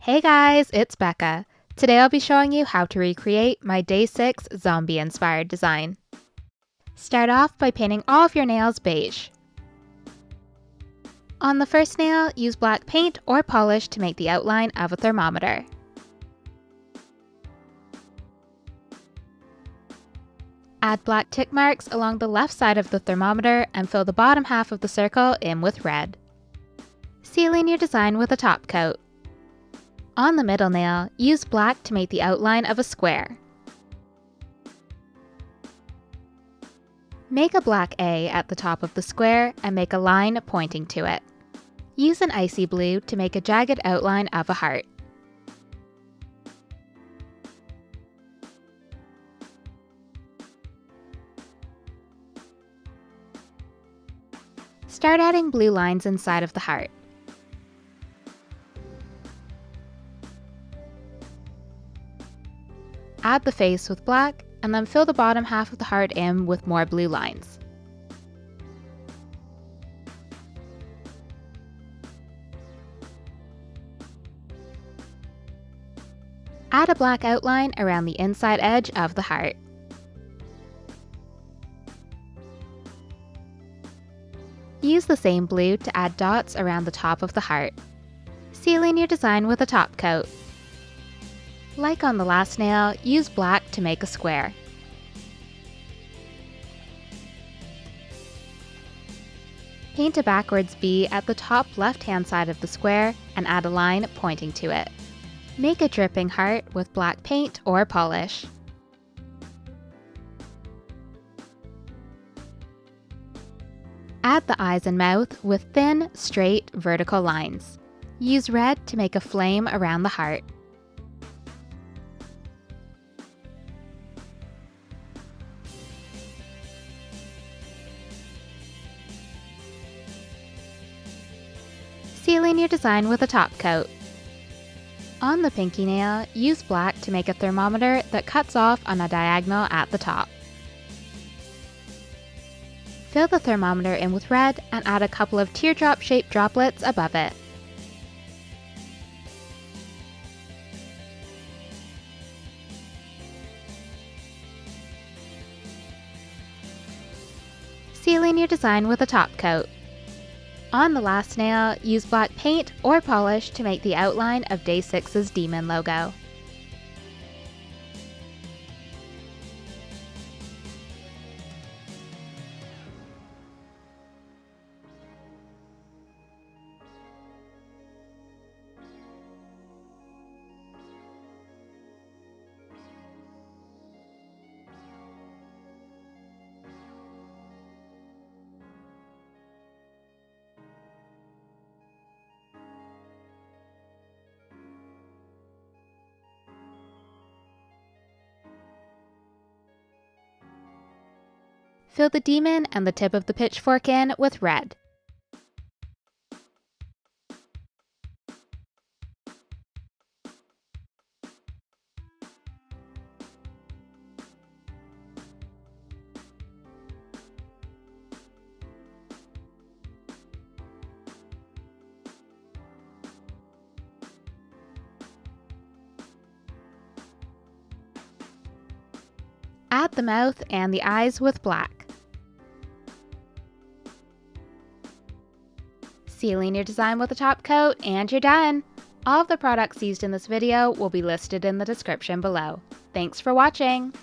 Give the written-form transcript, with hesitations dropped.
Hey guys, it's Becca. Today I'll be showing you how to recreate my Day6 zombie-inspired design. Start off by painting all of your nails beige. On the first nail, use black paint or polish to make the outline of a thermometer. Add black tick marks along the left side of the thermometer and fill the bottom half of the circle in with red. Seal in your design with a top coat. On the middle nail, use black to make the outline of a square. Make a black A at the top of the square and make a line pointing to it. Use an icy blue to make a jagged outline of a heart. Start adding blue lines inside of the heart. Add the face with black, and then fill the bottom half of the heart in with more blue lines. Add a black outline around the inside edge of the heart. Use the same blue to add dots around the top of the heart. Seal in your design with a top coat. Like on the last nail, use black to make a square. Paint a backwards B at the top left-hand side of the square and add a line pointing to it. Make a dripping heart with black paint or polish. Add the eyes and mouth with thin, straight, vertical lines. Use red to make a flame around the heart. Seal in your design with a top coat. On the pinky nail, use black to make a thermometer that cuts off on a diagonal at the top. Fill the thermometer in with red and add a couple of teardrop-shaped droplets above it. Seal in your design with a top coat. On the last nail, use black paint or polish to make the outline of Day6's demon logo. Fill the demon and the tip of the pitchfork in with red. Add the mouth and the eyes with black. Seal in your design with a top coat and you're done! All of the products used in this video will be listed in the description below. Thanks for watching!